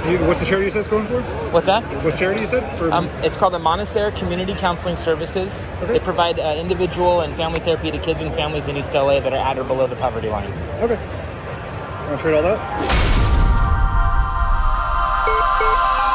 What's the charity you said it's going for? What's that? What charity you said? It's called AMANECER Community Counseling Services. Okay. They provide individual and family therapy to kids and families in East LA that are at or below the poverty line. Okay. Want to trade all that?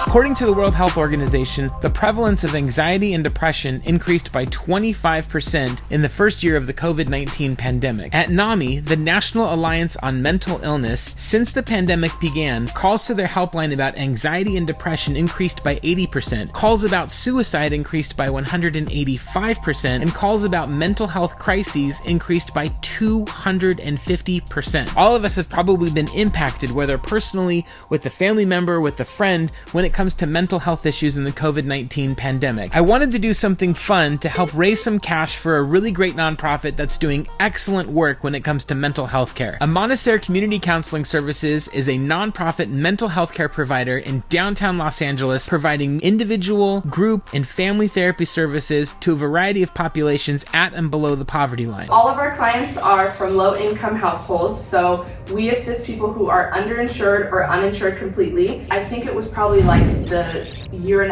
According to the World Health Organization, the prevalence of anxiety and depression increased by 25% in the first year of the COVID-19 pandemic. At NAMI, the National Alliance on Mental Illness, since the pandemic began, calls to their helpline about anxiety and depression increased by 80%, calls about suicide increased by 185%, and calls about mental health crises increased by 250%. All of us have probably been impacted, whether personally, with a family member, with a friend, when it comes to mental health issues in the COVID-19 pandemic. I wanted to do something fun to help raise some cash for a really great nonprofit that's doing excellent work when it comes to mental health care. AMANECER Community Counseling Services is a nonprofit mental health care provider in downtown Los Angeles, providing individual, group, and family therapy services to a variety of populations at and below the poverty line. All of our clients are from low-income households, so we assist people who are underinsured or uninsured completely. I think it was probably like the 1.5 year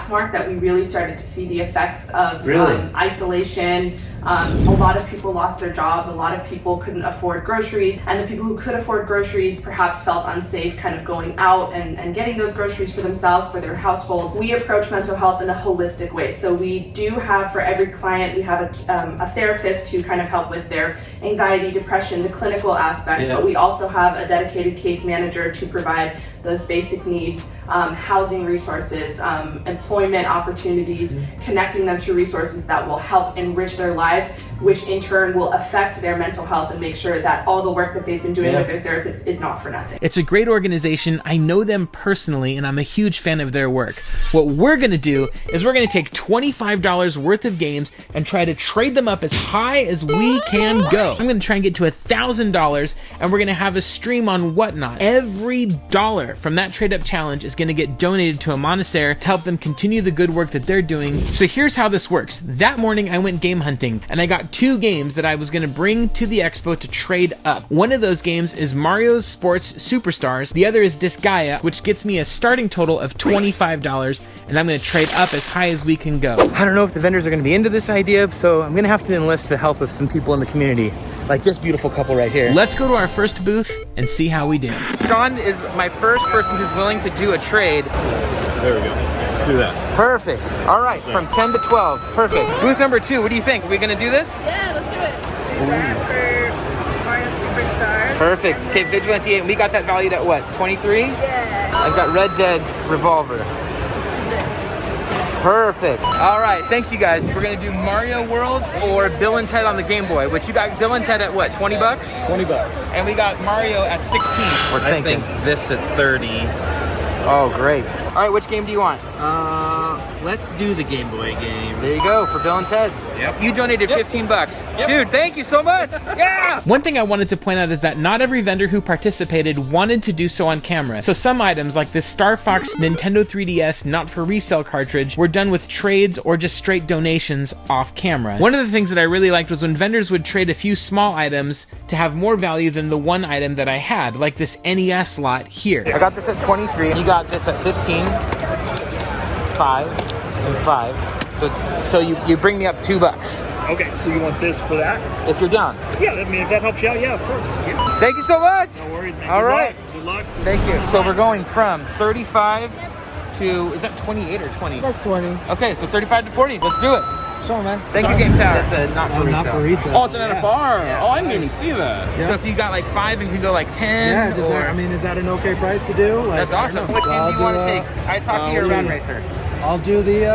mark that we really started to see the effects of isolation. A lot of people lost their jobs, a lot of people couldn't afford groceries, and the people who could afford groceries perhaps felt unsafe kind of going out and getting those groceries for themselves, for their household. We approach mental health in a holistic way. So we do have, for every client, we have a therapist to kind of help with their anxiety, depression, the clinical aspect, but we also have a dedicated case manager to provide those basic needs, housing resources, employment opportunities, connecting them to resources that will help enrich their lives, which in turn will affect their mental health and make sure that all the work that they've been doing with their therapist is not for nothing. It's a great organization. I know them personally, and I'm a huge fan of their work. What we're going to do is we're going to take $25 worth of games and try to trade them up as high as we can go. I'm going to try and get to $1,000, and we're going to have a stream on Whatnot. Every dollar from that trade up challenge is going to get donated to AMANECER to help them continue the good work that they're doing. So here's how this works. That morning I went game hunting, and I got 2 games that I was going to bring to the expo to trade up. One of those games is Mario's Sports Superstars. The other is Disgaea, which gets me a starting total of $25, and I'm going to trade up as high as we can go. I don't know if the vendors are going to be into this idea, so I'm going to have to enlist the help of some people in the community, like this beautiful couple right here. Let's go to our first booth and see how we do. Sean is my first person who's willing to do a trade. There we go. Let's do that. Perfect. All right, from 10 to 12. Perfect. Booth number 2, what do you think? Are we going to do this? Yeah, let's do it. Let's do that for Mario Superstars. Perfect. Okay, Vigilante 8. And we got that valued at what, 23? Yeah. I've got Red Dead Revolver. Let's do this. Perfect. All right, thanks you guys. We're gonna do Mario World for Bill and Ted on the Game Boy, which you got Bill and Ted at what, 20 bucks? 20 bucks. And we got Mario at 16. We're thinking. I think this at 30. Oh, great. All right, which game do you want? Let's do the Game Boy game. There you go, for Bill and Ted's. Yep. You donated 15 bucks. Yep. Dude, thank you so much. Yeah! One thing I wanted to point out is that not every vendor who participated wanted to do so on camera. So some items, like this Star Fox Nintendo 3DS not for resale cartridge, were done with trades or just straight donations off camera. One of the things that I really liked was when vendors would trade a few small items to have more value than the one item that I had, like this NES lot here. I got this at 23. You got this at 15, 5, and 5. So you bring me up $2. Okay, so you want this for that? If you're down. Yeah, I mean, if that helps you out, yeah, of course. Yeah. Thank you so much. No worries, man. All right. Good luck. Thank you. So we're going from 35 to, is that 28 or 20? That's 20. Okay, so 35 to 40. Let's do it. Sure, man. Thank you, Game Tower. That's a not for resale. Not for resale. Oh, it's an NFR. Oh, I didn't even see that. Yeah. So if you got like 5 and you can go like 10. Yeah, or... I mean, is that an okay price to do? Like, That's awesome. Which game do you want to take? Ice hockey or Rad Racer? I'll do the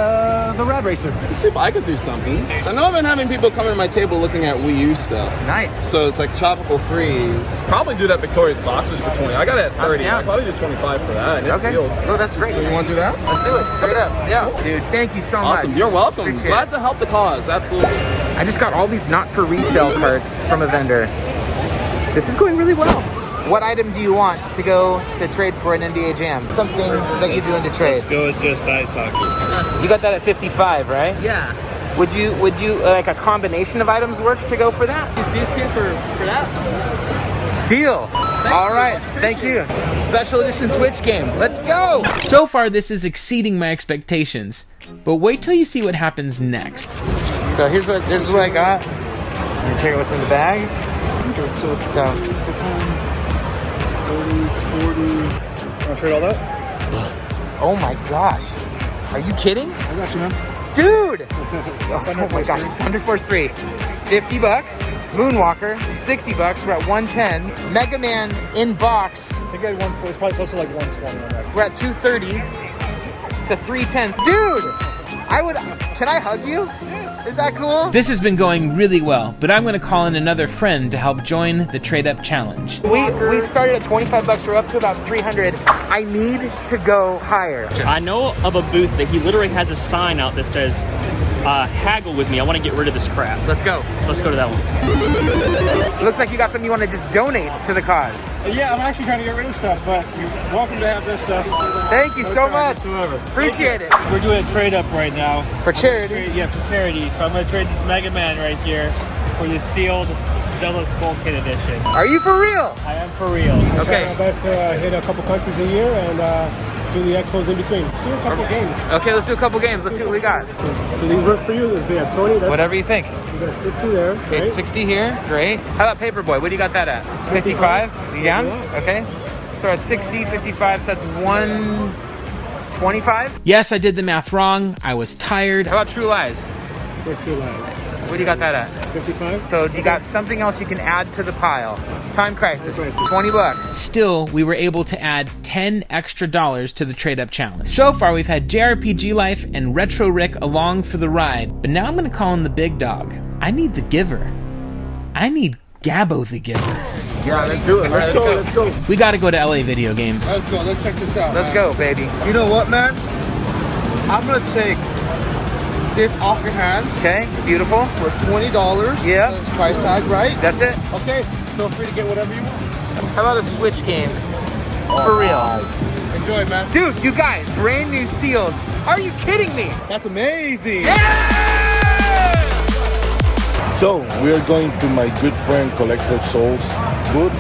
Rad Racer. Let's see if I could do something. I know I've been having people come to my table looking at Wii U stuff. Nice. So it's like Tropical Freeze. Probably do that Victorious Boxers for 20. I got it at 30. I'll probably do 25 for that, and it's sealed. Oh, that's great. So you want to do that? Let's do it. Straight up. Yeah. Dude, thank you so much. Awesome. You're welcome. Appreciate Glad it. to help the cause. Absolutely. I just got all these not for resale carts from a vendor. This is going really well. What item do you want to go to trade for an NBA Jam? Something that you're doing to trade. Let's go with just ice hockey. You got that at 55, right? Yeah. Would you like a combination of items work to go for that? These two for that? Deal. All right, thank you. Special edition Switch game. Let's go. So far, this is exceeding my expectations, but wait till you see what happens next. So here's what I got. Let me check out what's in the bag. So 40. Want to trade all that? oh my gosh. Are you kidding? I got you, man. Dude! Oh my gosh, Thunder Force 3. $50. Moonwalker, $60. We're at 110. Mega Man in box. I think I had 140. It's probably close to like 120 on that. We're at 230 to 310. Dude! Can I hug you? Is that cool? This has been going really well, but I'm gonna call in another friend to help join the trade up challenge. We started at $25. We're up to about 300. I need to go higher. I know of a booth that he literally has a sign out that says, haggle with me, I want to get rid of this crap. Let's go. Let's go to that one. It looks like you got something you want to just donate to the cause. Yeah, I'm actually trying to get rid of stuff, but you're welcome to have this stuff. Thank you so much. Appreciate it. We're doing a trade up right now. For charity. Yeah, for charity. So I'm going to trade this Mega Man right here for this sealed Zelda Skull Kid edition. Are you for real? I am for real. Okay. Trying my best to hit a couple countries a year and do the expos in between. Do a couple games. Okay, let's do a couple games. Let's see what we got. So these work for you? We have Tony. That's, Whatever you think. we got 60 there. Okay, right? 60 here. Great. How about Paperboy? What do you got that at? 55? You down? Okay. So at 60, 55, so that's 125. Yes, I did the math wrong. I was tired. How about True Lies? Where's True Lies? What do you got that at? 55. So you got something else you can add to the pile. Time Crisis, $20. Still, we were able to add $10 extra to the trade up challenge. So far, we've had JRPG Life and Retro Rick along for the ride, but now I'm gonna call in the big dog. I need the giver. I need Gabbo the giver. Yeah, let's do it. Let's go. We gotta go to LA Video Games. Let's go. Let's check this out. Let's go, baby. You know what, man? I'm gonna take this off your hands. Okay, beautiful. For $20. Yeah. That's price tag, right? That's it. Okay. Feel free to get whatever you want. How about a Switch game? For real. Nice. Enjoy, man. Dude, you guys, brand new sealed. Are you kidding me? That's amazing. Yeah! So we're going to my good friend Collector Souls booth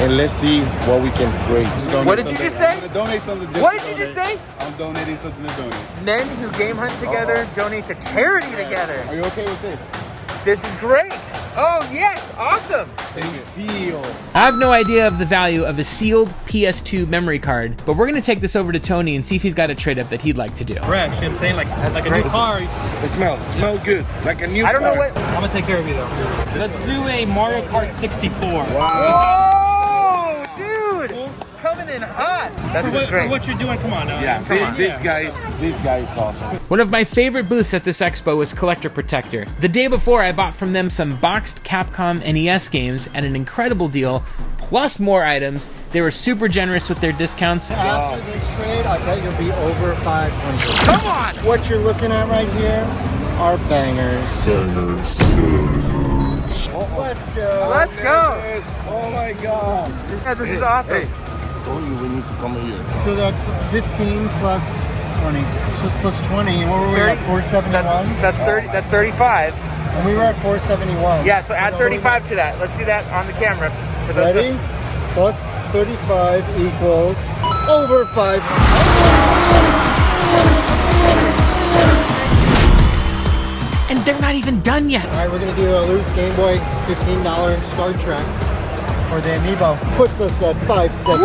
and let's see what we can trade. What did you just say? I'm gonna donate something. What did you just say? I'm donating something to donate. Men who game hunt together donate to charity together. Are you okay with this? This is great. Oh yes, awesome. Sealed. I have no idea of the value of a sealed PS2 memory card, but we're gonna take this over to Tony and see if he's got a trade up that he'd like to do. Correct. You know what I'm saying? Like great. a new car. It smells good, like a new I don't know car. what. I'm going to take care of you though. Let's do a Mario Kart 64. Whoa, dude, coming in hot. That's just For great. what you're doing, come on now. Yeah, this guy is awesome. One of my favorite booths at this expo was Collector Protector. The day before, I bought from them some boxed Capcom NES games at an incredible deal, plus more items. They were super generous with their discounts. After this trade, I bet you'll be over 500. Come on. What you're looking at right here are bangers. Let's go. Let's go. Oh my God. This is awesome. Told you we need to come here. So that's 15 plus 20. So plus 20. What were we at? 471? That's 30. That's 35. And we were at 471. Yeah. So add 35 to that. Let's do that on the camera. For those Ready? Plus 35 equals over 500. And they're not even done yet. All right, we're gonna do a loose Game Boy $15 Star Trek for the Amiibo. Puts us at 570.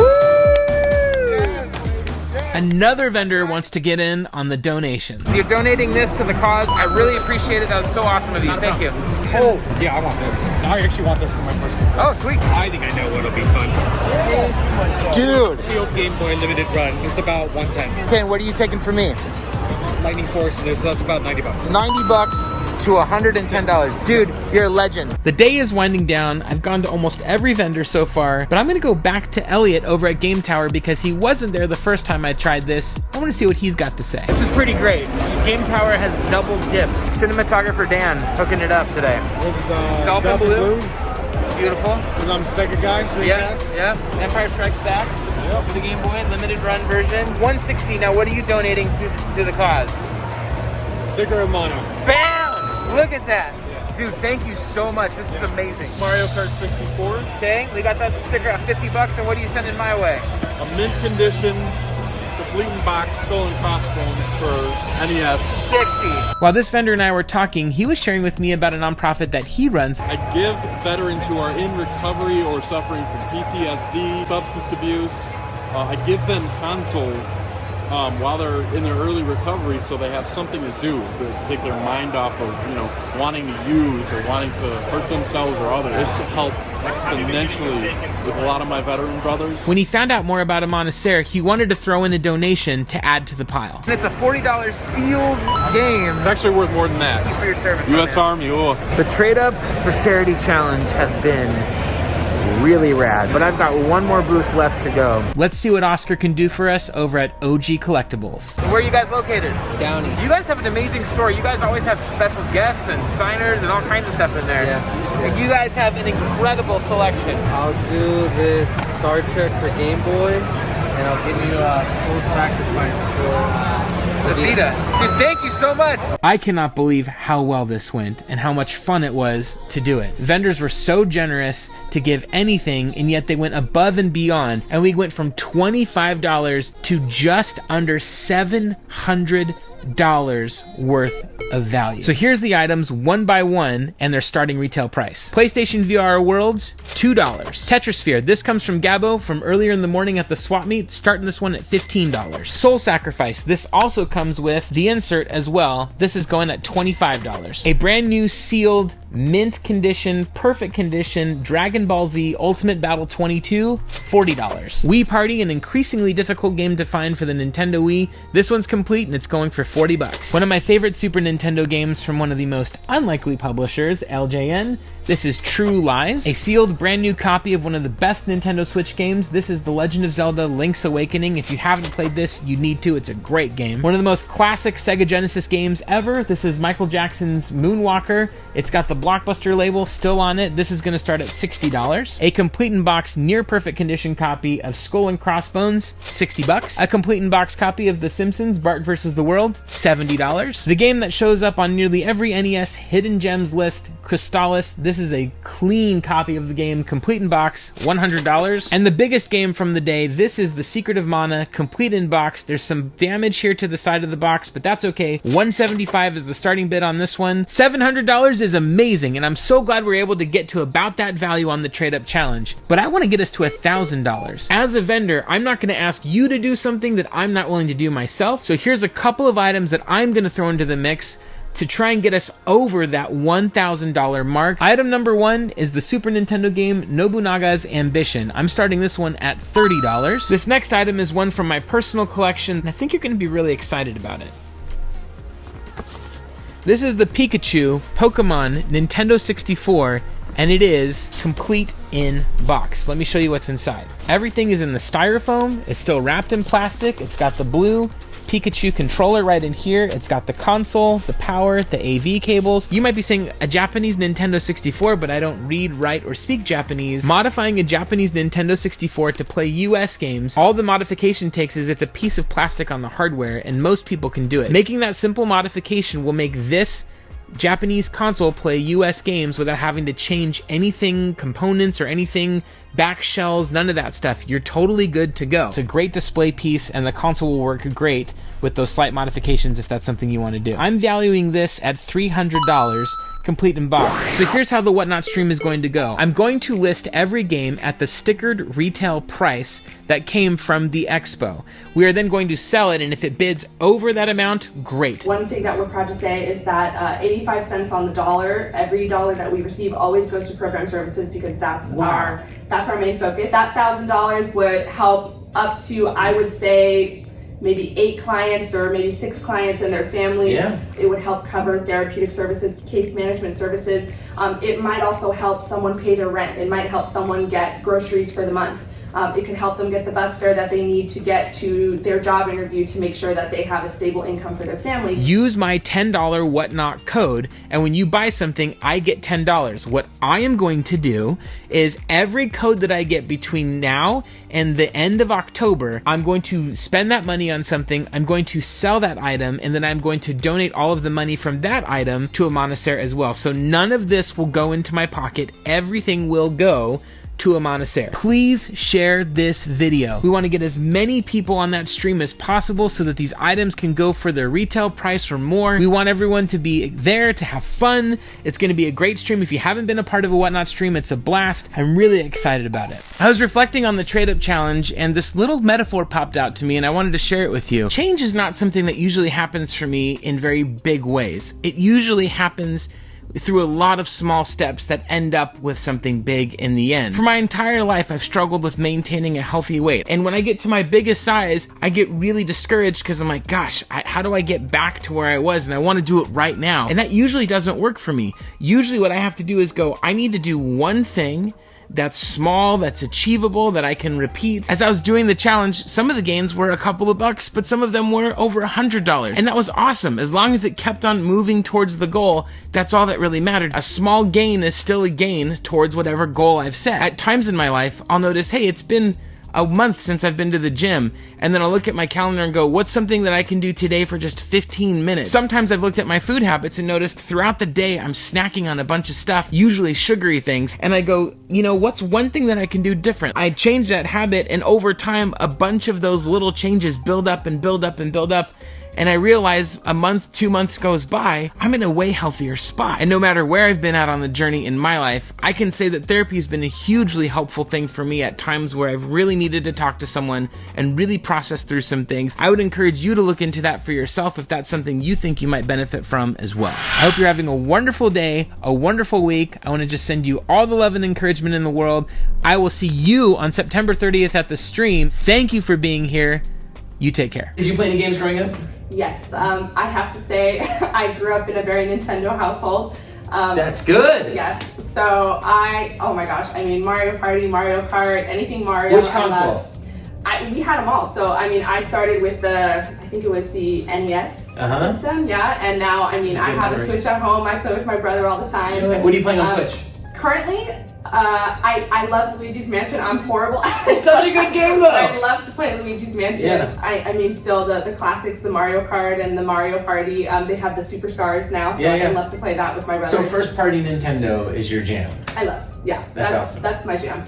Another vendor wants to get in on the donations. You're donating this to the cause. I really appreciate it. That was so awesome of you. Thank you. Oh, yeah, I want this. I actually want this for my personal. Oh, sweet. I think I know what'll be fun. Dude. Sealed Game Boy limited run. It's about 110. Ken, what are you taking for me? Lightning Force. So that's about $90. $90 to $110. Dude, you're a legend. The day is winding down. I've gone to almost every vendor so far, but I'm gonna go back to Elliot over at Game Tower because he wasn't there the first time I tried this. I wanna see what he's got to say. This is pretty great. Game Tower has double dipped. Cinematographer Dan hooking it up today. This is Dolphin Blue. Beautiful. Because I'm a Sega guy. Yeah. Empire Strikes Back. Yep. The Game Boy limited run version. 160. Now, what are you donating to the cause? Sega Romano. Bam! Look at that. Dude, thank you so much. This is amazing. Mario Kart 64. Okay, we got that sticker at 50 bucks, and what are you sending my way? A mint condition, complete in box, skull and crossbones for NES. 60. While this vendor and I were talking, he was sharing with me about a nonprofit that he runs. I give veterans who are in recovery or suffering from PTSD, substance abuse, I give them consoles while they're in their early recovery, so they have something to do to take their mind off of, you know, wanting to use or wanting to hurt themselves or others. It's helped exponentially with a lot of my veteran brothers. When he found out more about AMANECER, he wanted to throw in a donation to add to the pile. And it's a $40 sealed game. It's actually worth more than that. Thank you for your service, U.S. Army, oh. The Trade Up for Charity Challenge has been really rad, but I've got one more booth left to go. Let's see what Oscar can do for us over at OG Collectibles. So where are you guys located? Downey. You guys have an amazing store. You guys always have special guests and signers and all kinds of stuff in there. Yes. And you guys have an incredible selection. I'll do this Star Trek for Game Boy, and I'll give you a Soul Sacrifice for the Vita. Dude, thank you so much. I cannot believe how well this went and how much fun it was to do it. Vendors were so generous to give anything, and yet they went above and beyond, and we went from $25 to just under $700 worth of value. So here's the items one by one and their starting retail price. PlayStation VR Worlds, $2. Tetrasphere, this comes from Gabo from earlier in the morning at the swap meet, starting this one at $15. Soul Sacrifice, this also comes with the insert as well. This is going at $25. A brand new sealed mint condition, perfect condition, Dragon Ball Z Ultimate Battle 22, $40. Wii Party, an increasingly difficult game to find for the Nintendo Wii. This one's complete and it's going for $40. One of my favorite Super Nintendo games from one of the most unlikely publishers, LJN. This is True Lies, a sealed brand new copy of one of the best Nintendo Switch games. This is The Legend of Zelda Link's Awakening. If you haven't played this, you need to. It's a great game. One of the most classic Sega Genesis games ever. This is Michael Jackson's Moonwalker. It's got the Blockbuster label still on it. This is going to start at $60. A complete in box near perfect condition copy of Skull and Crossbones, $60. A complete in box copy of The Simpsons Bart vs. the World, $70. The game that shows up on nearly every NES Hidden Gems list, Crystallis. This is a clean copy of the game, complete in box, $100. And the biggest game from the day, this is The Secret of Mana, complete in box. There's some damage here to the side of the box, but that's okay. $175 is the starting bid on this one. $700 is amazing, and I'm so glad we're able to get to about that value on the Trade Up Challenge. But I want to get us to $1,000. As a vendor, I'm not going to ask you to do something that I'm not willing to do myself. So here's a couple of items that I'm going to throw into the mix to try and get us over that $1,000 mark. Item number one is the Super Nintendo game Nobunaga's Ambition. I'm starting this one at $30. This next item is one from my personal collection, and I think you're going to be really excited about it. This is the Pikachu Pokemon Nintendo 64, and it is complete in box. Let me show you what's inside. Everything is in the styrofoam. It's still wrapped in plastic. It's got the blue Pikachu controller right in here. It's got the console, the power, the AV cables. You might be saying a Japanese Nintendo 64, but I don't read, write, or speak Japanese. Modifying a Japanese Nintendo 64 to play US games, all the modification takes is it's a piece of plastic on the hardware, and most people can do it. Making that simple modification will make this Japanese console play US games without having to change anything, components or anything, back shells, none of that stuff. You're totally good to go. It's a great display piece, and the console will work great with those slight modifications if that's something you want to do. I'm valuing this at $300, complete in box. So here's how the Whatnot stream is going to go. I'm going to list every game at the stickered retail price that came from the expo. We are then going to sell it, and if it bids over that amount, great. One thing that we're proud to say is that 85 cents on the dollar, every dollar that we receive always goes to program services, because that's our main focus. That $1,000 would help up to, I would say, maybe 8 clients or maybe 6 clients and their families. Yeah. It would help cover therapeutic services, case management services. It might also help someone pay their rent. It might help someone get groceries for the month. It can help them get the bus fare that they need to get to their job interview to make sure that they have a stable income for their family. Use my $10 whatnot code, and when you buy something, I get $10. What I am going to do is every code that I get between now and the end of October, I'm going to spend that money on something, I'm going to sell that item, and then I'm going to donate all of the money from that item to AMANECER as well. So none of this will go into my pocket. Everything will go to AMANECER. Please share this video. We want to get as many people on that stream as possible so that these items can go for their retail price or more. We want everyone to be there to have fun. It's going to be a great stream. If you haven't been a part of a Whatnot stream, it's a blast. I'm really excited about it. I was reflecting on the trade up challenge and this little metaphor popped out to me and I wanted to share it with you. Change is not something that usually happens for me in very big ways. It usually happens through a lot of small steps that end up with something big in the end. For my entire life, I've struggled with maintaining a healthy weight. And when I get to my biggest size, I get really discouraged because I'm like, gosh, how do I get back to where I was? And I want to do it right now. And that usually doesn't work for me. Usually what I have to do is go, I need to do one thing that's small, that's achievable, that I can repeat. As I was doing the challenge, some of the gains were a couple of bucks, but some of them were over $100. And that was awesome. As long as it kept on moving towards the goal, that's all that really mattered. A small gain is still a gain towards whatever goal I've set. At times in my life, I'll notice, hey, it's been a month since I've been to the gym, and then I'll look at my calendar and go, what's something that I can do today for just 15 minutes? Sometimes I've looked at my food habits and noticed throughout the day I'm snacking on a bunch of stuff, usually sugary things, and I go, you know, what's one thing that I can do different? I change that habit, and over time, a bunch of those little changes build up and build up and build up, and I realize a month, 2 months goes by, I'm in a way healthier spot. And no matter where I've been at on the journey in my life, I can say that therapy has been a hugely helpful thing for me at times where I've really needed to talk to someone and really process through some things. I would encourage you to look into that for yourself if that's something you think you might benefit from as well. I hope you're having a wonderful day, a wonderful week. I want to just send you all the love and encouragement in the world. I will see you on September 30th at the stream. Thank you for being here. You take care. Did you play any games growing up? Yes, I have to say I grew up in a very Nintendo household. That's good. Yes, so oh my gosh, I mean Mario Party, Mario Kart, anything Mario. Which console? We had them all. So I mean, I started with I think it was the NES system, yeah. And now, I mean, I have a Switch at home. I play with my brother all the time. What are you playing on Switch? Currently, I love Luigi's Mansion. I'm horrible at it. It's such a good game, though. I love to play Luigi's Mansion. Yeah. I mean, still the classics, the Mario Kart and the Mario Party. They have the Superstars now, so I love to play that with my brother. So first party Nintendo is your jam. I love, yeah. That's awesome. That's my jam.